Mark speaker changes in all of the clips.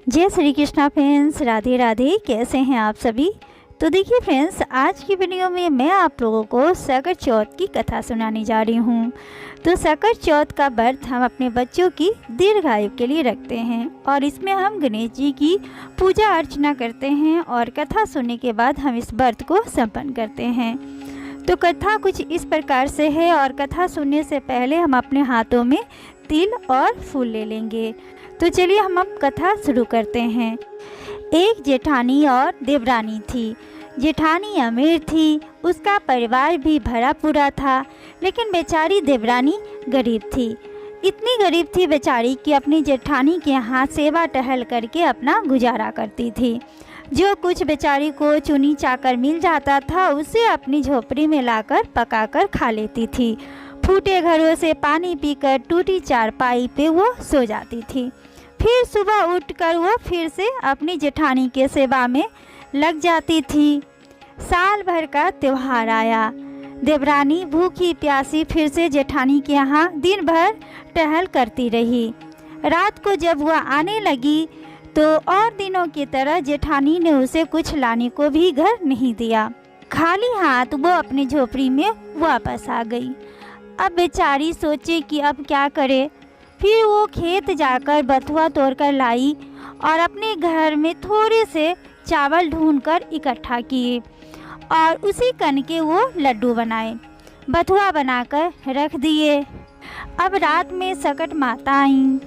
Speaker 1: जय श्री कृष्णा फ्रेंड्स, राधे राधे। कैसे हैं आप सभी। तो देखिए फ्रेंड्स, आज की वीडियो में मैं आप लोगों को सकट चौथ की कथा सुनाने जा रही हूँ। तो सकट चौथ का व्रत हम अपने बच्चों की दीर्घायु के लिए रखते हैं और इसमें हम गणेश जी की पूजा अर्चना करते हैं और कथा सुनने के बाद हम इस व्रत को संपन्न करते हैं। तो कथा कुछ इस प्रकार से है और कथा सुनने से पहले हम अपने हाथों में तिल और फूल ले लेंगे। तो चलिए हम अब कथा शुरू करते हैं। एक जेठानी और देवरानी थी। जेठानी अमीर थी, उसका परिवार भी भरा पूरा था, लेकिन बेचारी देवरानी गरीब थी। इतनी गरीब थी बेचारी कि अपनी जेठानी के यहाँ सेवा टहल करके अपना गुजारा करती थी। जो कुछ बेचारी को चुनी चाकर मिल जाता था उसे अपनी झोपड़ी में लाकर पकाकर खा लेती थी। फूटे घरों से पानी पीकर टूटी चारपाई पे वो सो जाती थी। फिर सुबह उठकर वो फिर से अपनी जेठानी के सेवा में लग जाती थी। साल भर का त्योहार आया। देवरानी भूखी प्यासी फिर से जेठानी के यहाँ दिन भर टहल करती रही। रात को जब वह आने लगी तो और दिनों की तरह जेठानी ने उसे कुछ लाने को भी घर नहीं दिया। खाली हाथ वो अपनी झोपड़ी में वापस आ गई। अब बेचारी सोचे कि अब क्या करे। फिर वो खेत जाकर बथुआ तोड़कर लाई और अपने घर में थोड़े से चावल ढूंढकर इकट्ठा किए और उसी कन के वो लड्डू बनाए, बथुआ बनाकर रख दिए। अब रात में सकट माता आईं।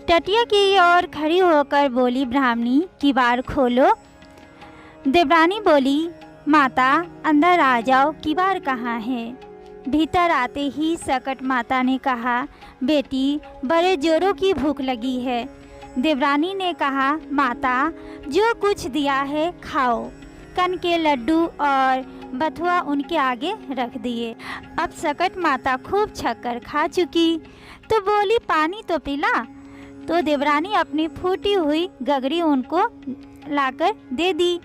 Speaker 1: टटिया की ओर खड़ी होकर बोली, ब्राह्मणी किवाड़ खोलो। देवरानी बोली, माता अंदर आ जाओ, किवाड़ कहाँ है। भीतर आते ही सकट माता ने कहा, बेटी बड़े जोरों की भूख लगी है। देवरानी ने कहा, माता जो कुछ दिया है खाओ। कन के लड्डू और बथुआ उनके आगे रख दिए। अब सकट माता खूब छक्कर खा चुकी तो बोली, पानी तो पिला। तो देवरानी अपनी फूटी हुई गगरी उनको लाकर दे दी।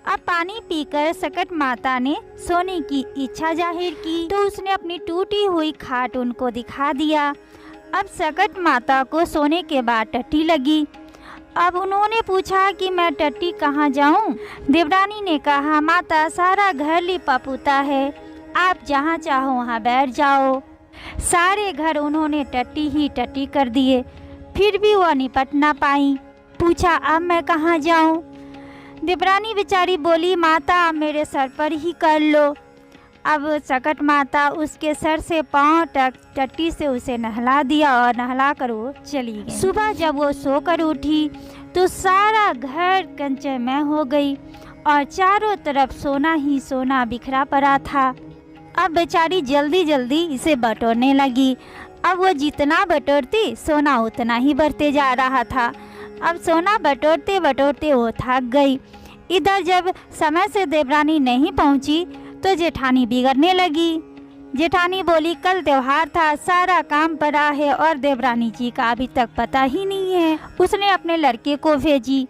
Speaker 1: अब पानी पीकर सकट माता ने सोने की इच्छा जाहिर की तो उसने अपनी टूटी हुई खाट उनको दिखा दिया। अब सकट माता को सोने के बाद टट्टी लगी। अब उन्होंने पूछा कि मैं टट्टी कहाँ जाऊँ। देवरानी ने कहा, माता सारा घर लिपा पुता है, आप जहाँ चाहो वहाँ बैठ जाओ। सारे घर उन्होंने टट्टी ही टट्टी कर दिए, फिर भी वह निपट ना पाई। पूछा, अब मैं कहाँ जाऊँ। देवरानी बेचारी बोली, माता आप मेरे सर पर ही कर लो। अब सकट माता उसके सर से पांव तक टट्टी से उसे नहला दिया और नहला कर वो चली गई। सुबह जब वो सोकर उठी तो सारा घर कंचमय हो गई और चारों तरफ सोना ही सोना बिखरा पड़ा था। अब बेचारी जल्दी जल्दी इसे बटोरने लगी। अब वो जितना बटोरती सोना उतना ही बढ़ते जा रहा था। अब सोना बटोरते बटोरते वो थक गई। इधर जब समय से देवरानी नहीं पहुंची तो जेठानी बिगड़ने लगी। जेठानी बोली, कल त्योहार था, सारा काम पड़ा है और देवरानी जी का अभी तक पता ही नहीं है। उसने अपने लड़के को भेजी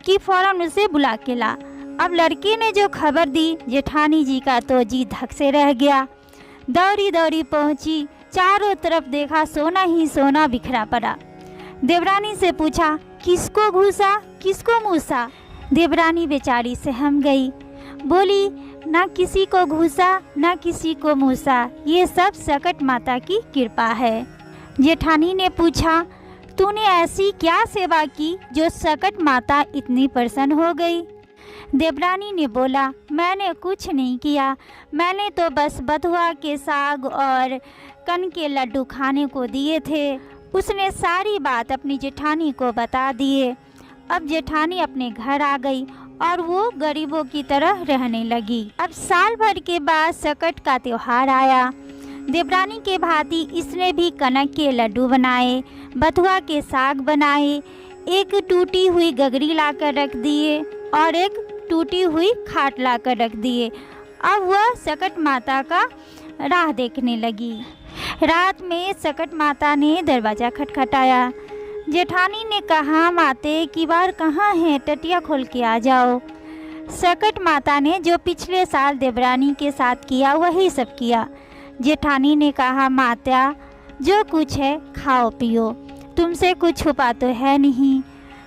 Speaker 1: कि फौरन उसे बुला के ला। अब लड़के ने जो खबर दी जेठानी जी का तो जी धक से रह गया। दौड़ी दौड़ी पहुंची, चारों तरफ देखा सोना ही सोना बिखरा पड़ा। देवरानी से पूछा, किसको घुसा किसको मूसा। देवरानी बेचारी सहम गई, बोली, ना किसी को घुसा ना किसी को मूसा, ये सब सकट माता की कृपा है। जेठानी ने पूछा, तूने ऐसी क्या सेवा की जो सकट माता इतनी प्रसन्न हो गई। देवरानी ने बोला, मैंने कुछ नहीं किया, मैंने तो बस बथुआ के साग और कन के लड्डू खाने को दिए थे। उसने सारी बात अपनी जेठानी को बता दिए। अब जेठानी अपने घर आ गई और वो गरीबों की तरह रहने लगी। अब साल भर के बाद सकट का त्योहार आया। देवरानी के भांति इसने भी कनक के लड्डू बनाए, बथुआ के साग बनाए, एक टूटी हुई गगरी लाकर रख दिए और एक टूटी हुई खाट लाकर रख दिए। अब वह सकट माता का राह देखने लगी। रात में सकट माता ने दरवाज़ा खटखटाया। जेठानी ने कहा, माते किवाड़ कहाँ है, टटिया खोल के आ जाओ। सकट माता ने जो पिछले साल देवरानी के साथ किया वही सब किया। जेठानी ने कहा, माता जो कुछ है खाओ पियो, तुमसे कुछ छुपा तो है नहीं।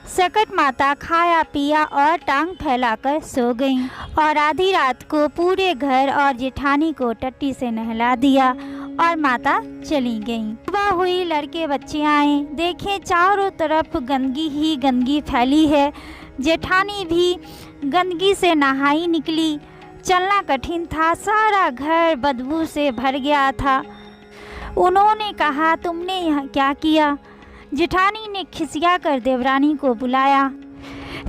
Speaker 1: सकट माता खाया पिया और टांग फैलाकर सो गईं और आधी रात को पूरे घर और जेठानी को टट्टी से नहला दिया और माता चली गईं। सुबह हुई, लड़के बच्चे आए, देखें चारों तरफ गंदगी ही गंदगी फैली है। जेठानी भी गंदगी से नहाई निकली। चलना कठिन था, सारा घर बदबू से भर गया था। उन्होंने कहा, तुमने यहाँ क्या किया? जेठानी ने खिसिया कर देवरानी को बुलाया।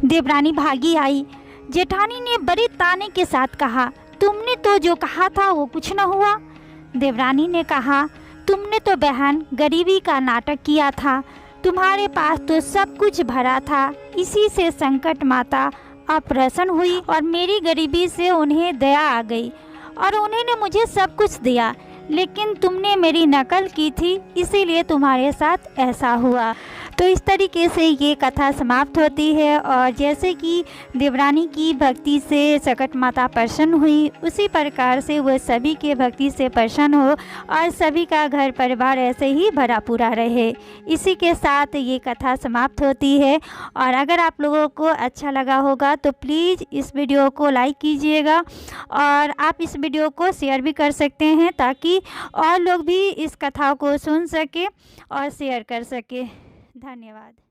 Speaker 1: देवरानी भागी आई। जेठानी ने बड़े ताने के साथ कहा, तुमने तो जो कहा था वो कुछ न हुआ। देवरानी ने कहा, तुमने तो बहन गरीबी का नाटक किया था, तुम्हारे पास तो सब कुछ भरा था, इसी से संकट माता अप्रसन्न हुई और मेरी गरीबी से उन्हें दया आ गई और उन्होंने मुझे सब कुछ दिया, लेकिन तुमने मेरी नकल की थी, इसीलिए तुम्हारे साथ ऐसा हुआ। तो इस तरीके से ये कथा समाप्त होती है और जैसे कि देवरानी की भक्ति से सकट माता प्रसन्न हुई, उसी प्रकार से वह सभी के भक्ति से प्रसन्न हो और सभी का घर परिवार ऐसे ही भरा पूरा रहे। इसी के साथ ये कथा समाप्त होती है और अगर आप लोगों को अच्छा लगा होगा तो प्लीज़ इस वीडियो को लाइक कीजिएगा और आप इस वीडियो को शेयर भी कर सकते हैं ताकि और लोग भी इस कथा को सुन सके और शेयर कर सके। धन्यवाद।